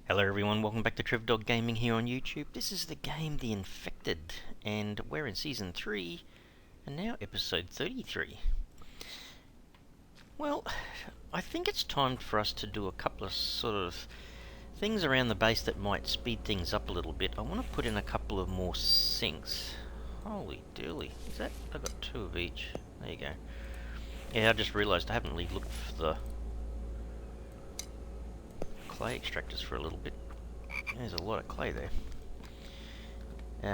Hello everyone, welcome back to TrevDog Gaming here on YouTube. This is the game The Infected, and we're in Season 3, and now Episode 33. Well, I think it's time for us to do a couple of sort of things around the base that might speed things up a little bit. I want to put in a couple of more sinks. Holy dooly, is that? I've got two of each. There you go. Yeah, I just realised I haven't really looked for the clay extractors for a little bit. There's a lot of clay there.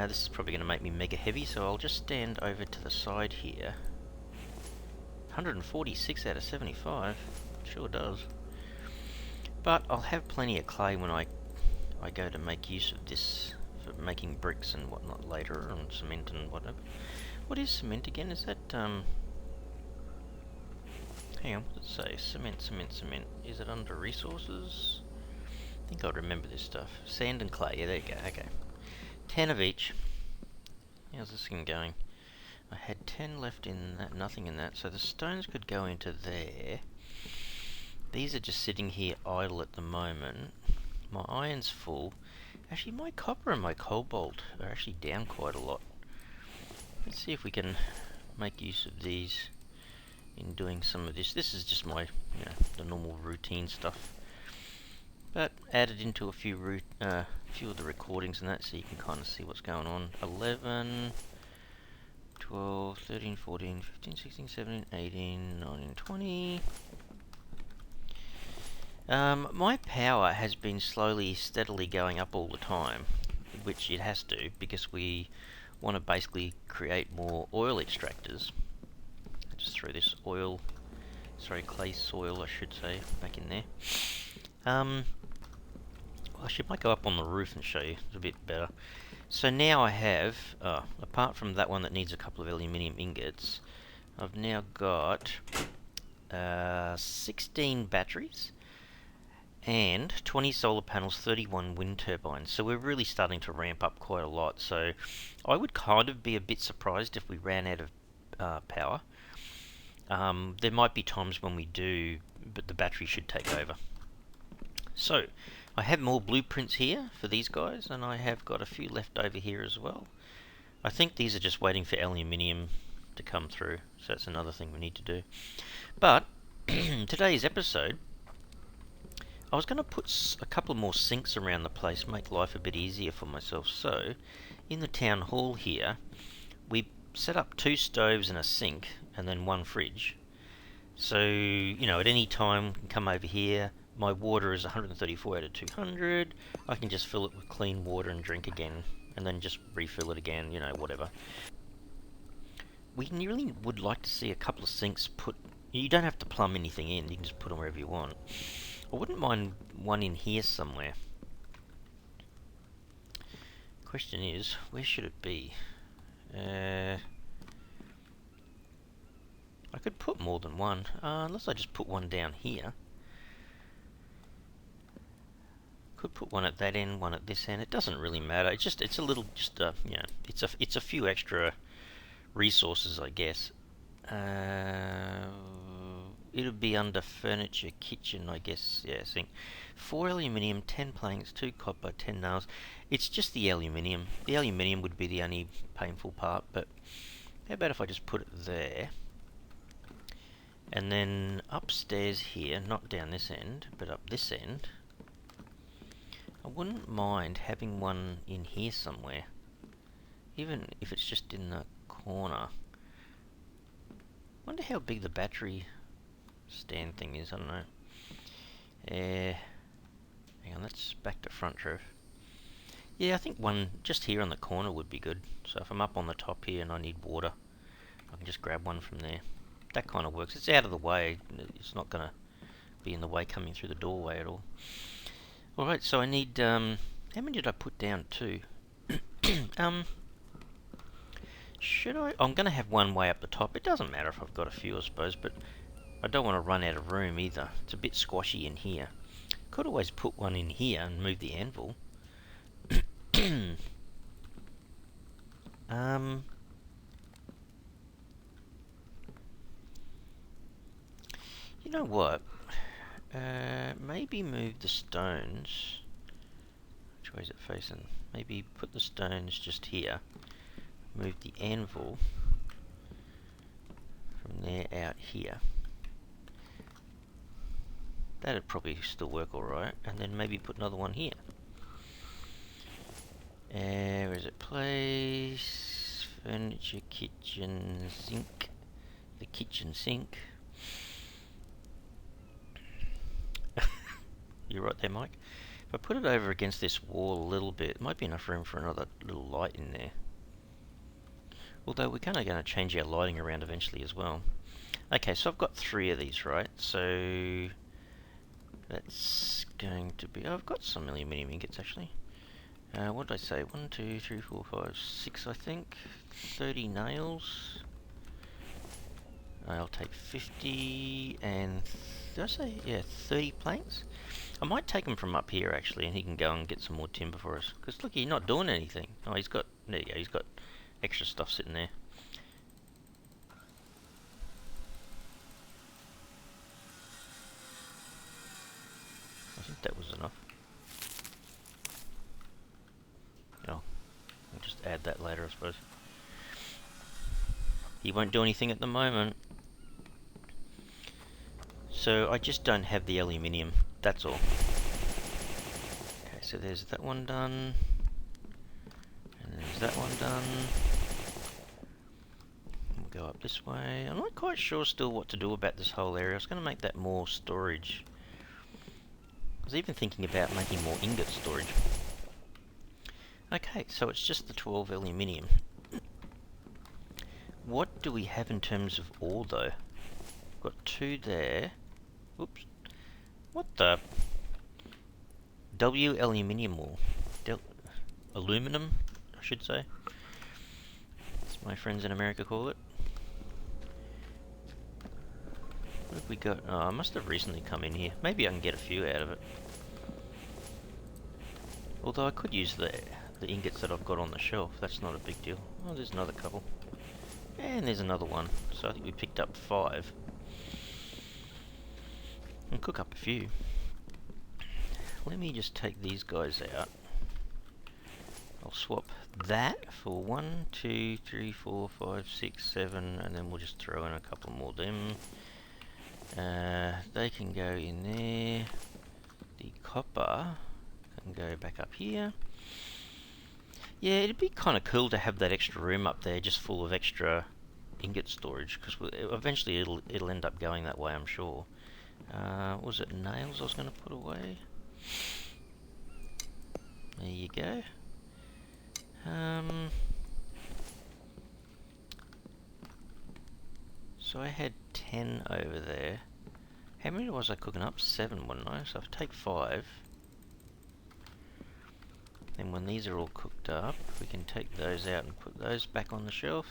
This is probably going to make me mega heavy, so I'll just stand over to the side here. 146 out of 75. Sure does. But I'll have plenty of clay when I go to make use of this for making bricks and whatnot later, and cement and whatever. What is cement again? Is that, hang on, what does it say? Cement. Is it under resources? I think I'll remember this stuff. Sand and clay, yeah, there you go, okay. 10 of each. How's this thing going? I had 10 left in that, nothing in that, so the stones could go into there. These are just sitting here idle at the moment. My iron's full. Actually, my copper and my cobalt are actually down quite a lot. Let's see if we can make use of these in doing some of this. This is just my, the normal routine stuff. But added into a few of the recordings and that, so you can kind of see what's going on. 11, 12, 13, 14, 15, 16, 17, 18, 19, 20. My power has been steadily going up all the time, which it has to, because we want to basically create more oil extractors. I just throw this clay soil, I should say, back in there. I might go up on the roof and show you. It's a bit better. So now I have, apart from that one that needs a couple of aluminium ingots, I've now got 16 batteries and 20 solar panels, 31 wind turbines. So we're really starting to ramp up quite a lot. So I would kind of be a bit surprised if we ran out of power. There might be times when we do, but the battery should take over. So I have more blueprints here for these guys, and I have got a few left over here as well. I think these are just waiting for aluminium to come through, so that's another thing we need to do. But today's episode, I was going to put a couple more sinks around the place, make life a bit easier for myself. So in the town hall here, we set up 2 stoves and a sink, and then 1 fridge. So, at any time, you can come over here. My water is 134 out of 200. I can just fill it with clean water and drink again, and then just refill it again, whatever. We really would like to see a couple of sinks put. You don't have to plumb anything in, you can just put them wherever you want. I wouldn't mind one in here somewhere. Question is, where should it be? I could put more than one, unless I just put one down here. Could put one at that end, one at this end. It doesn't really matter. It's a little, it's a few extra resources, I guess. It'll be under furniture, kitchen, I guess. Yeah, I think 4 aluminium, 10 planks, 2 copper, 10 nails. It's just the aluminium. The aluminium would be the only painful part. But how about if I just put it there? And then upstairs here, not down this end, but up this end, I wouldn't mind having one in here somewhere, even if it's just in the corner. Wonder how big the battery stand thing is, I don't know. Hang on, that's back to front roof. Yeah, I think one just here on the corner would be good. So if I'm up on the top here and I need water, I can just grab one from there. That kind of works. It's out of the way. It's not going to be in the way coming through the doorway at all. Alright, so I need, how many did I put down? 2. Should I? I'm going to have one way up the top. It doesn't matter if I've got a few, I suppose, but I don't want to run out of room either. It's a bit squashy in here. Could always put one in here and move the anvil. You know what? Maybe move the stones Which way is it facing? Maybe put the stones just here. Move the anvil from there out here. That'd probably still work alright. And then maybe put another one here. Where is it? Place, furniture, kitchen, sink. The kitchen sink. You're right there, Mike. If I put it over against this wall a little bit, it might be enough room for another little light in there. Although we're kind of going to change our lighting around eventually as well. Okay, so I've got 3 of these, right? So that's going to be... Oh, I've got some aluminium ingots actually. What did I say? 1, 2, 3, 4, 5, 6 I think. 30 nails. I'll take 50 and... Did I say? Yeah, 30 planks. I might take him from up here actually, and he can go and get some more timber for us. Because look, he's not doing anything. Oh, he's got... There you go, he's got extra stuff sitting there. I think that was enough. Oh, I'll just add that later, I suppose. He won't do anything at the moment. So I just don't have the aluminium, that's all. Okay, so there's that one done. And there's that one done. We'll go up this way. I'm not quite sure still what to do about this whole area. I was going to make that more storage. I was even thinking about making more ingot storage. Okay, so it's just the 12 aluminium. What do we have in terms of ore though? Got 2 there. Oops. What the? W aluminium ore. Aluminum, I should say. As my friends in America call it. What have we got? Oh, I must have recently come in here. Maybe I can get a few out of it. Although I could use the ingots that I've got on the shelf. That's not a big deal. Oh, there's another couple. And there's another one. So I think we picked up 5. And cook up a few. Let me just take these guys out. I'll swap that for 1, 2, 3, 4, 5, 6, 7, and then we'll just throw in a couple more of them. They can go in there. The copper can go back up here. Yeah, it'd be kind of cool to have that extra room up there just full of extra ingot storage, because eventually it'll end up going that way, I'm sure. Was it nails I was going to put away? There you go. So I had 10 over there. How many was I cooking up? 7, wasn't I? So I'll take 5. Then when these are all cooked up, we can take those out and put those back on the shelf.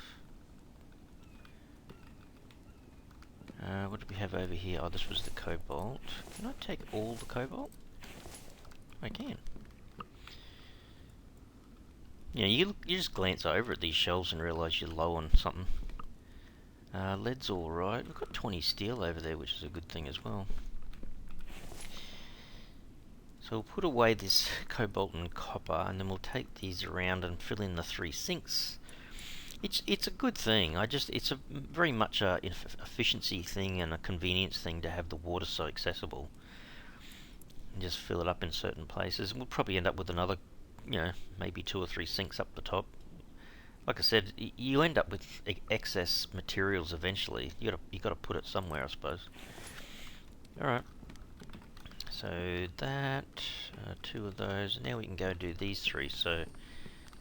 What do we have over here? Oh, this was the cobalt. Can I take all the cobalt? I can. Yeah, you just glance over at these shelves and realise you're low on something. Lead's alright. We've got 20 steel over there, which is a good thing as well. So we'll put away this cobalt and copper, and then we'll take these around and fill in the 3 sinks. It's a good thing. It's a very much a efficiency thing and a convenience thing to have the water so accessible. And just fill it up in certain places. We'll probably end up with another, maybe 2 or 3 sinks up the top. Like I said, you end up with excess materials eventually. You got to put it somewhere, I suppose. All right. So that 2 of those. Now we can go do these 3. So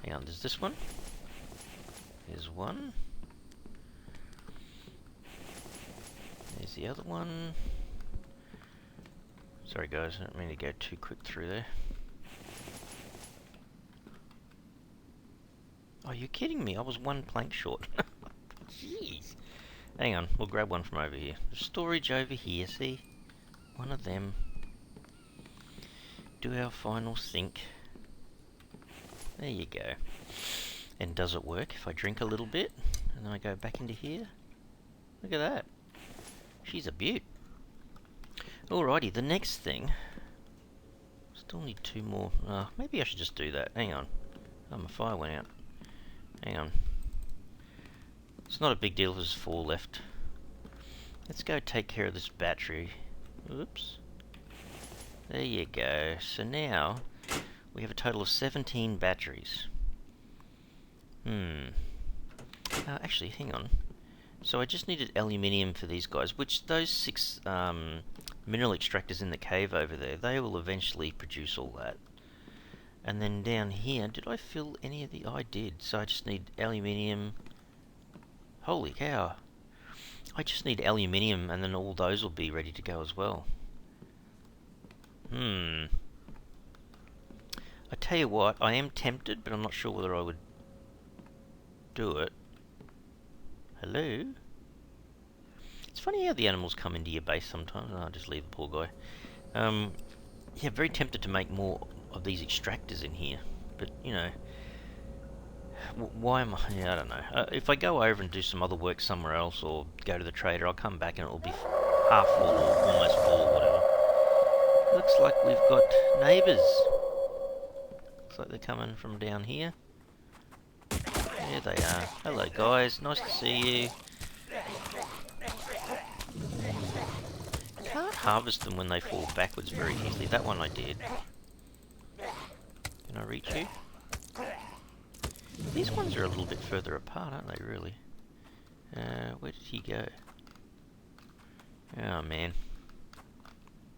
hang on. There's this one. There's 1. There's the other one. Sorry guys, I don't mean to go too quick through there. Oh, you're kidding me. I was 1 plank short. Jeez. Hang on, we'll grab one from over here. There's storage over here, see? One of them. Do our final sink. There you go. And does it work if I drink a little bit? And then I go back into here? Look at that. She's a beaut. Alrighty, the next thing is Still need 2 more. Maybe I should just do that. Hang on. Oh, my fire went out. Hang on. It's not a big deal if there's 4 left. Let's go take care of this battery. Oops. There you go. So now we have a total of 17 batteries. Actually, hang on. So I just needed aluminium for these guys, which those 6 mineral extractors in the cave over there, they will eventually produce all that. And then down here, did I fill any of the... I did. So I just need aluminium. Holy cow. I just need aluminium and then all those will be ready to go as well. I tell you what, I am tempted, but I'm not sure whether I would do it. Hello? It's funny how the animals come into your base sometimes. I'll just leave the poor guy. Yeah, very tempted to make more of these extractors in here. But, you know, why am I... Yeah, I don't know. If I go over and do some other work somewhere else or go to the trader, I'll come back and it'll be half full or almost full or whatever. Looks like we've got neighbours. Looks like they're coming from down here. There they are. Hello guys, nice to see you. Can't harvest them when they fall backwards very easily. That one I did. Can I reach you? These ones are a little bit further apart, aren't they, really? Where did he go? Oh, man.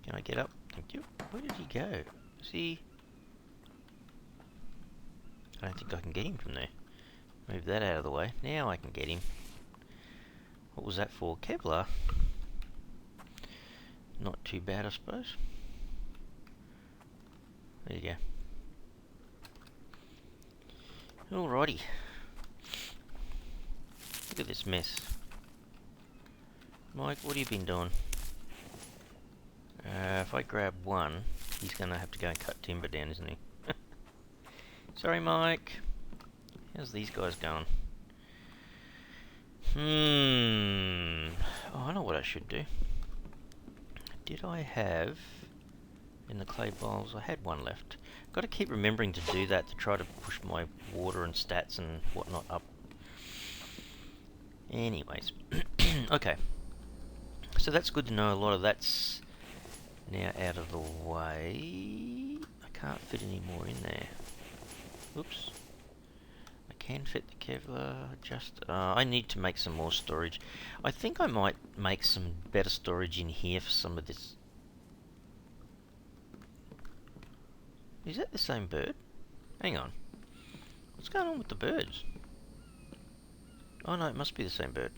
Can I get up? Thank you. Where did he go? Is he... I don't think I can get him from there. Move that out of the way. Now I can get him. What was that for? Kevlar? Not too bad, I suppose. There you go. Alrighty. Look at this mess. Mike, what have you been doing? If I grab one, he's going to have to go and cut timber down, isn't he? Sorry, Mike. How's these guys going? Oh, I know what I should do. Did I have... in the clay bowls, I had one left. Got to keep remembering to do that to try to push my water and stats and whatnot up. Anyways. Okay. So that's good to know. A lot of that's now out of the way. I can't fit any more in there. Oops. I can fit the Kevlar. I need to make some more storage. I think I might make some better storage in here for some of this. Is that the same bird? Hang on. What's going on with the birds? Oh no, it must be the same bird.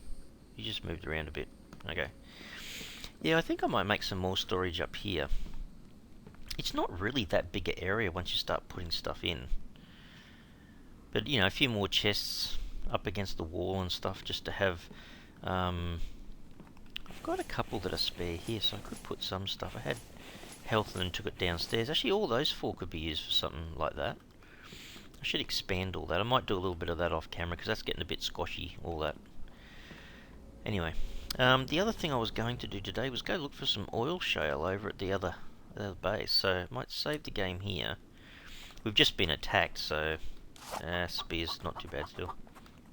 You just moved around a bit. Okay. Yeah, I think I might make some more storage up here. It's not really that big an area once you start putting stuff in. But, you know, a few more chests up against the wall and stuff just to have... I've got a couple that are spare here, so I could put some stuff. I had health and then took it downstairs. Actually, all those 4 could be used for something like that. I should expand all that. I might do a little bit of that off camera because that's getting a bit squashy, all that. Anyway, the other thing I was going to do today was go look for some oil shale over at the other base. So I might save the game here. We've just been attacked, so spear's not too bad still.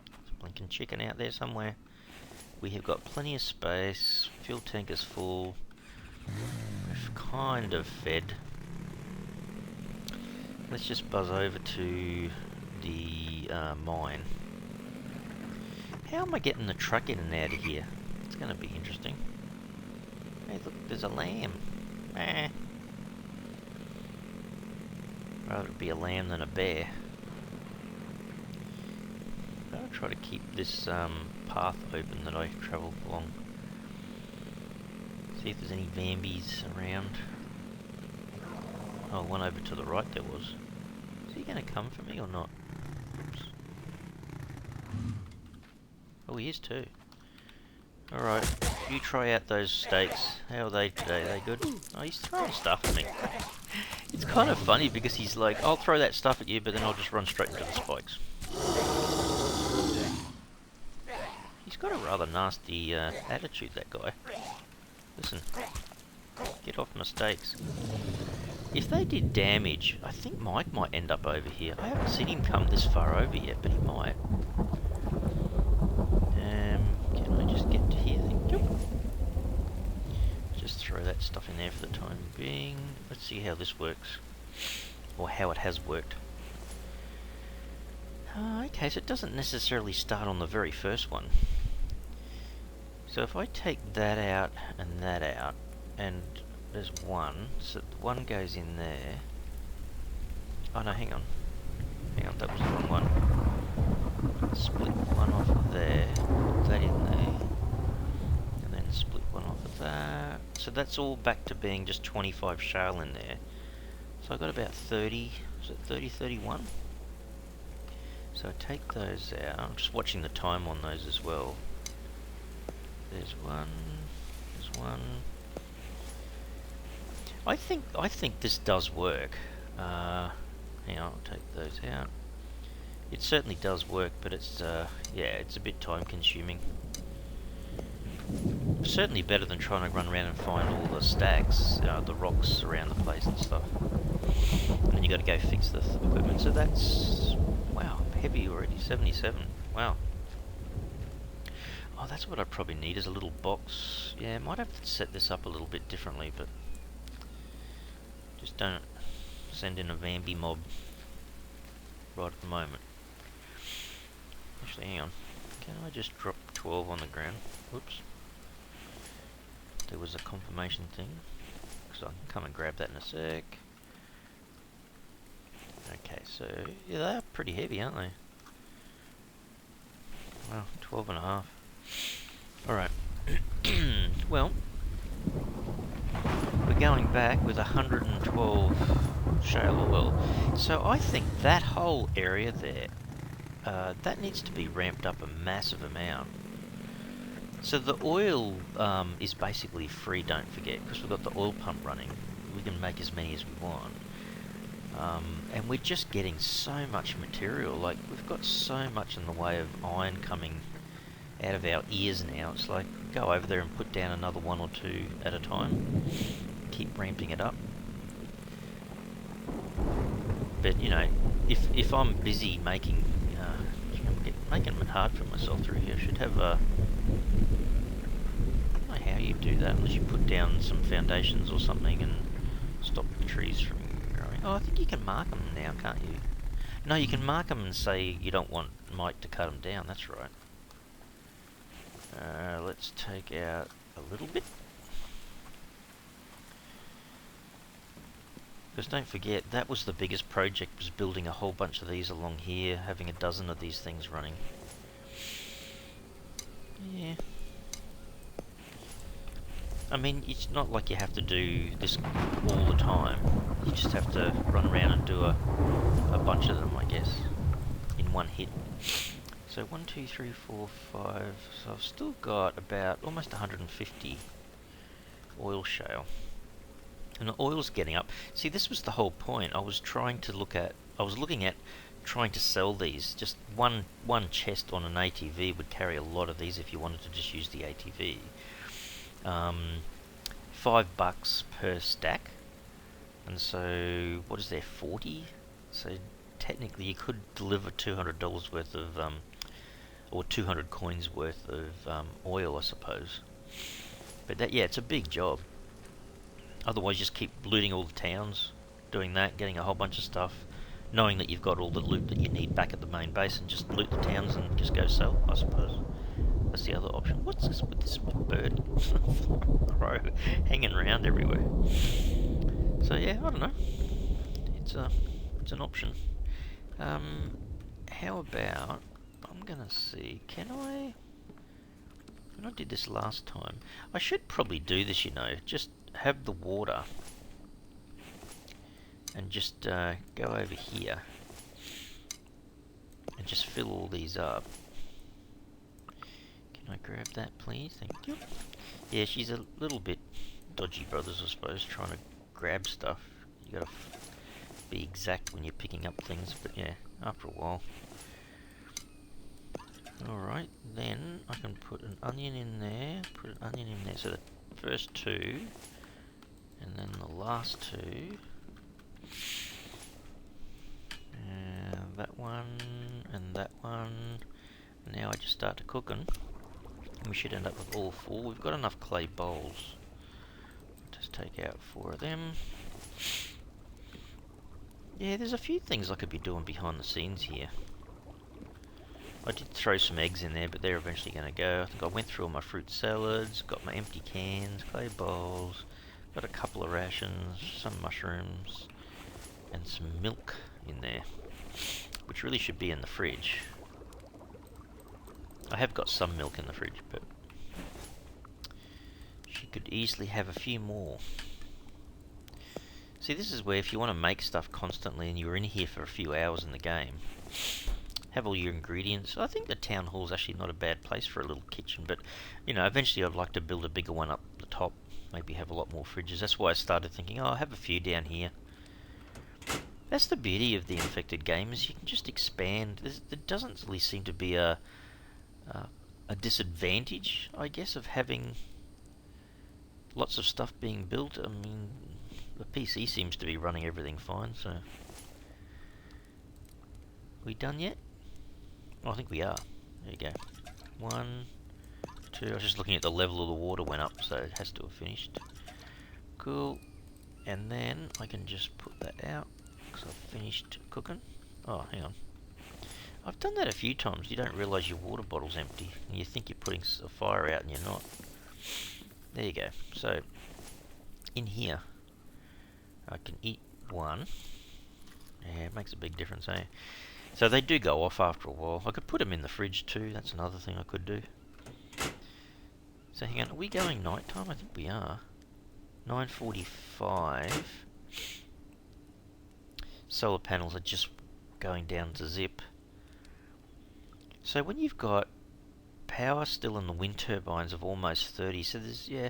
There's a blinking chicken out there somewhere. We have got plenty of space. Fuel tank is full. We've kind of fed. Let's just buzz over to the mine. How am I getting the truck in and out of here? It's going to be interesting. Hey, look, there's a lamb. Rather it be a lamb than a bear. I'll try to keep this path open that I travel along. See if there's any Vambies around. Oh, one over to the right there was. Is he going to come for me or not? Oops. Oh, he is too. Alright, you try out those steaks. How are they today? Are they good? Oh, he's throwing stuff at me. It's kind of funny because he's like, I'll throw that stuff at you, but then I'll just run straight into the spikes. He's got a rather nasty attitude, that guy. Listen. Get off my steaks. If they did damage, I think Mike might end up over here. I haven't seen him come this far over yet, but he might. Can I just get to here? Thank you. Just throw that stuff in there for the time being. Let's see how this works. Or how it has worked. Okay, so it doesn't necessarily start on the very first one. So if I take that out, and there's one, so one goes in there. Oh no, hang on, that was the wrong one. Split one off of there, put that in there, and then split one off of that. So that's all back to being just 25 shale in there. So I got about 30, is it 30, 31? So I take those out. I'm just watching the time on those as well. There's one. I think this does work. Hang on, I'll take those out. It certainly does work, but it's yeah, it's a bit time consuming. Certainly better than trying to run around and find all the stacks, the rocks around the place and stuff. And then you got to go fix the equipment. So that's, wow, heavy already, 77. Wow. Oh, that's what I probably need, is a little box. Yeah, I might have to set this up a little bit differently, but just don't send in a Vamby mob right at the moment. Actually, hang on. Can I just drop 12 on the ground? Whoops. There was a confirmation thing, so I can come and grab that in a sec. Okay, so yeah, they're pretty heavy, aren't they? Wow, 12 and a half. Alright. Well, we're going back with 112 shale oil. So I think that whole area there, that needs to be ramped up a massive amount. So the oil is basically free, don't forget, because we've got the oil pump running. We can make as many as we want. And we're just getting so much material. Like, we've got so much in the way of iron coming out of our ears now. It's like, go over there and put down another one or two at a time. Keep ramping it up. But, you know, if I'm busy making... I'm making it hard for myself through here. I should have a... I don't know how you do that, unless you put down some foundations or something and stop the trees from growing. Oh, I think you can mark them now, can't you? No, you can mark them and say you don't want Mike to cut them down. That's right. Let's take out a little bit. Because don't forget, that was the biggest project, was building a whole bunch of these along here, having a dozen of these things running. Yeah. I mean, it's not like you have to do this all the time. You just have to run around and do a bunch of them, I guess, in one hit. So 1, 2, 3, 4, 5. So I've still got about almost 150 oil shale. And the oil's getting up. See, this was the whole point. I was looking at trying to sell these. Just one chest on an ATV would carry a lot of these if you wanted to just use the ATV. $5 per stack. And so, what is there, 40? So technically you could deliver $200 worth of, or 200 coins worth of oil, I suppose. But that, yeah, it's a big job. Otherwise, just keep looting all the towns, doing that, getting a whole bunch of stuff, knowing that you've got all the loot that you need back at the main base, and just loot the towns and just go sell, I suppose. That's the other option. What's this with this bird? Crow hanging around everywhere. So yeah, I don't know. It's an option. How about, I'm gonna see, can I did this last time. I should probably do this, you know, just have the water and just go over here and just fill all these up. Can I grab that, please? Thank you. Yeah, she's a little bit dodgy, brothers, I suppose, trying to grab stuff. You gotta be exact when you're picking up things, but yeah, after a while. Alright, then I can put an onion in there, so the first two, and then the last two. That one, and that one. Now I just start to cooking. We should end up with all 4. We've got enough clay bowls. Just take out 4 of them. Yeah, there's a few things I could be doing behind the scenes here. I did throw some eggs in there, but they're eventually going to go. I think I went through all my fruit salads, got my empty cans, clay bowls, got a couple of rations, some mushrooms, and some milk in there, which really should be in the fridge. I have got some milk in the fridge, but she could easily have a few more. See, this is where if you want to make stuff constantly and you're in here for a few hours in the game, have all your ingredients. I think the town hall is actually not a bad place for a little kitchen, but you know, eventually I'd like to build a bigger one up the top. Maybe have a lot more fridges. That's why I started thinking, oh, I'll have a few down here. That's the beauty of the Infected game, is you can just expand. There doesn't really seem to be a disadvantage, I guess, of having lots of stuff being built. I mean, the PC seems to be running everything fine, so... We done yet? Oh, I think we are. There you go. 1, 2... I was just looking at the level of the water went up, so it has to have finished. Cool. And then I can just put that out, because I've finished cooking. Oh, hang on. I've done that a few times. You don't realise your water bottle's empty, and you think you're putting a fire out, and you're not. There you go. So, in here, I can eat one. Yeah, it makes a big difference, eh? So they do go off after a while. I could put them in the fridge too. That's another thing I could do. So hang on, are we going night time? I think we are. 9:45. Solar panels are just going down to zip. So when you've got power still in the wind turbines of almost 30, so there's, yeah,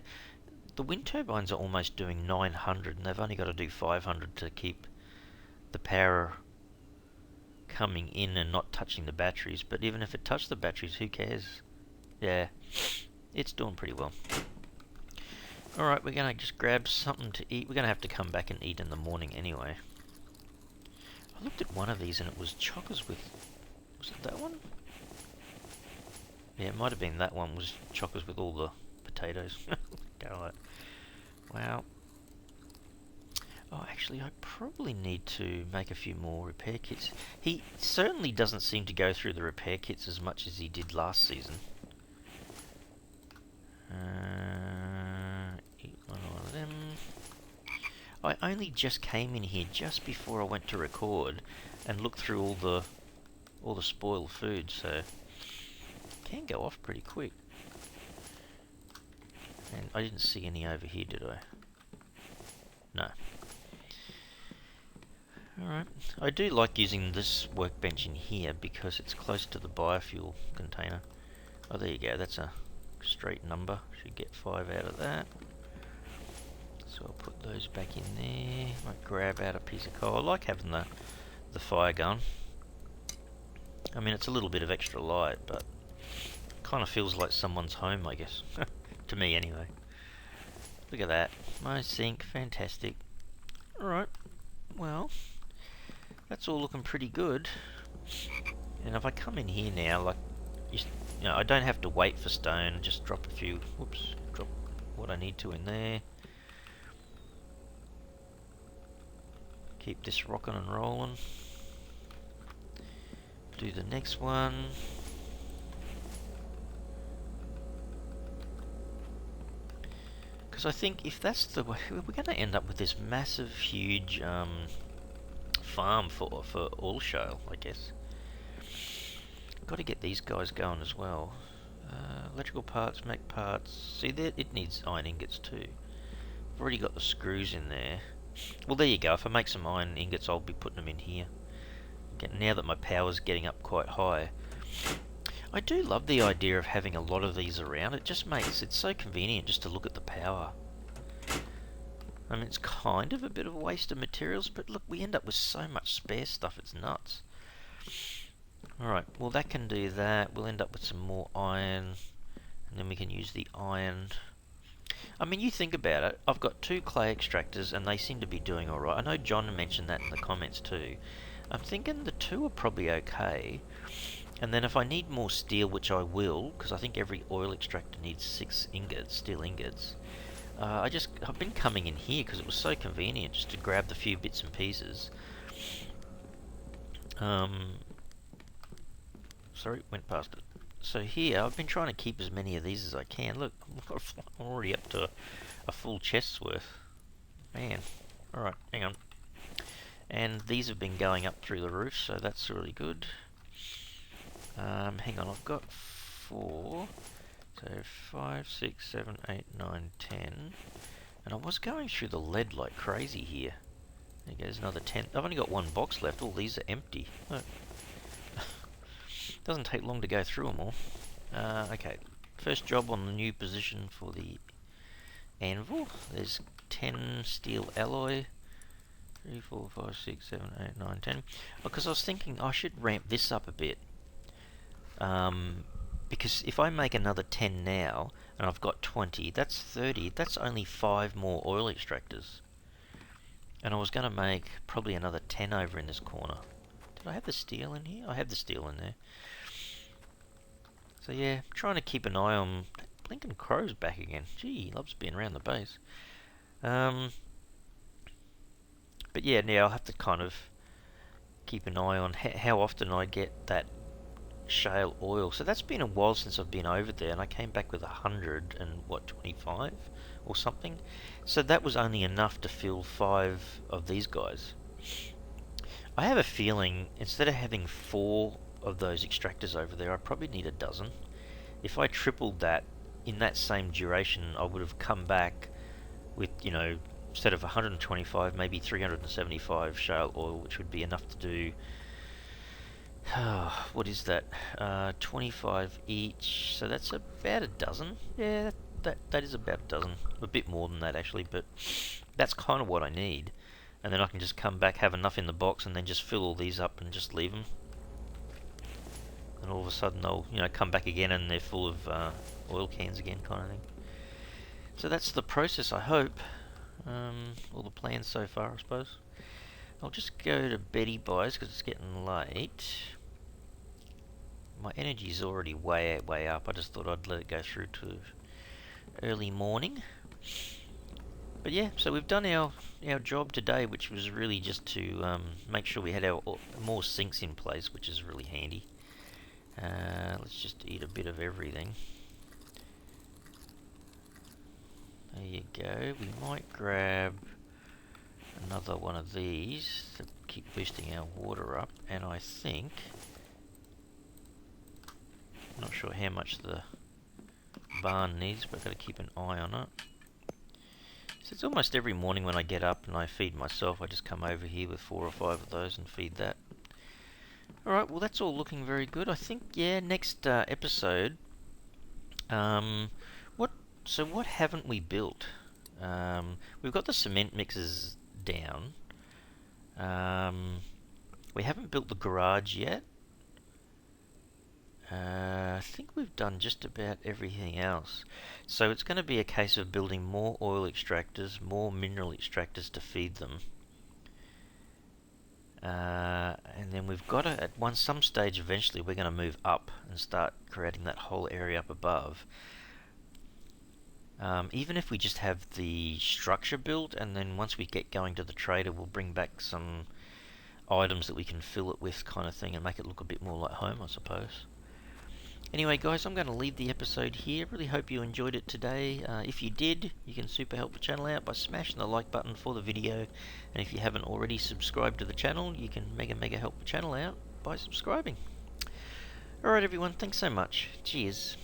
the wind turbines are almost doing 900 and they've only got to do 500 to keep the power coming in and not touching the batteries. But even if it touched the batteries, who cares? Yeah, it's doing pretty well. Alright, we're going to just grab something to eat. We're going to have to come back and eat in the morning anyway. I looked at one of these and it was chockers with... Was it that one? Yeah, it might have been that one, was chockers with all the potatoes. Go like, wow. Oh, actually, I probably need to make a few more repair kits. He certainly doesn't seem to go through the repair kits as much as he did last season. Eat one of them. I only just came in here just before I went to record and looked through all the spoiled food, so it can go off pretty quick. And I didn't see any over here, did I? No. Alright, I do like using this workbench in here because it's close to the biofuel container. Oh, there you go, that's a straight number. Should get 5 out of that. So I'll put those back in there. Might grab out a piece of coal. I like having the fire gun. I mean, it's a little bit of extra light, but kind of feels like someone's home, I guess. To me, anyway. Look at that. My sink, fantastic. Alright, well, that's all looking pretty good. And if I come in here now, like, you know, I don't have to wait for stone, just drop a few, whoops, drop what I need to in there. Keep this rocking and rolling. Do the next one. Because I think if that's the way, we're going to end up with this massive, huge farm for all Shale, I guess. Got to get these guys going as well. Electrical parts, mech parts. See, there it needs iron ingots too. I've already got the screws in there. Well, there you go. If I make some iron ingots, I'll be putting them in here. Now that my power's getting up quite high. I do love the idea of having a lot of these around. It just makes it so convenient just to look at the power. I mean, it's kind of a bit of a waste of materials, but look, we end up with so much spare stuff, it's nuts. Alright, well that can do that. We'll end up with some more iron, and then we can use the iron. I mean, you think about it. I've got 2 clay extractors, and they seem to be doing all right. I know John mentioned that in the comments too. I'm thinking the 2 are probably okay. And then if I need more steel, which I will, because I think every oil extractor needs 6 ingots, steel ingots. I've been coming in here because it was so convenient just to grab the few bits and pieces. Sorry, went past it. So here, I've been trying to keep as many of these as I can. Look, I'm already up to a full chest's worth. Man. Alright, hang on. And these have been going up through the roof, so that's really good. Hang on, I've got 4. So 5, 6, 7, 8, 9, 10. And I was going through the lead like crazy here. There goes another 10. I've only got 1 box left. All these are empty. Look. Doesn't take long to go through them all. Okay, first job on the new position for the anvil. There's 10 steel alloy. 3, 4, 5, 6, 7, 8, 9, 10. Because I was thinking I should ramp this up a bit. Because if I make another 10 now, and I've got 20, that's 30. That's only 5 more oil extractors. And I was going to make probably another 10 over in this corner. Did I have the steel in here? I have the steel in there. So yeah, trying to keep an eye on... Blinking Crow's back again. Gee, he loves being around the base. But yeah, now I'll have to kind of keep an eye on how often I get that shale oil. So that's been a while since I've been over there, and I came back with 125 or something. So that was only enough to fill 5 of these guys. I have a feeling instead of having 4 of those extractors over there, I probably need a dozen. If I tripled that in that same duration, I would have come back with, you know, instead of 125, maybe 375 shale oil, which would be enough to do, what is that, 25 each, so that's about a dozen. Yeah, that is about a dozen, a bit more than that actually, but that's kind of what I need. And then I can just come back, have enough in the box, and then just fill all these up and just leave them. And all of a sudden they'll, you know, come back again and they're full of oil cans again, kind of thing. So that's the process, I hope. All the plans so far, I suppose. I'll just go to Betty Buys because it's getting late. My energy's already way up. I just thought I'd let it go through to early morning. But yeah, so we've done our job today, which was really just to make sure we had our more sinks in place, which is really handy. Let's just eat a bit of everything. There you go. We might grab another one of these to keep boosting our water up, and I think, not sure how much the barn needs, but I've got to keep an eye on it. So it's almost every morning when I get up and I feed myself, I just come over here with 4 or 5 of those and feed that. Alright, well that's all looking very good. I think, yeah, next episode, what haven't we built? We've got the cement mixers down. We haven't built the garage yet. I think we've done just about everything else. So it's going to be a case of building more oil extractors, more mineral extractors to feed them. And then we've got to, at some stage eventually, we're going to move up and start creating that whole area up above. Even if we just have the structure built, and then once we get going to the trader, we'll bring back some items that we can fill it with, kind of thing, and make it look a bit more like home, I suppose. Anyway guys, I'm going to leave the episode here. Really hope you enjoyed it today. If you did, you can super help the channel out by smashing the like button for the video. And if you haven't already subscribed to the channel, you can mega help the channel out by subscribing. Alright everyone, thanks so much. Cheers.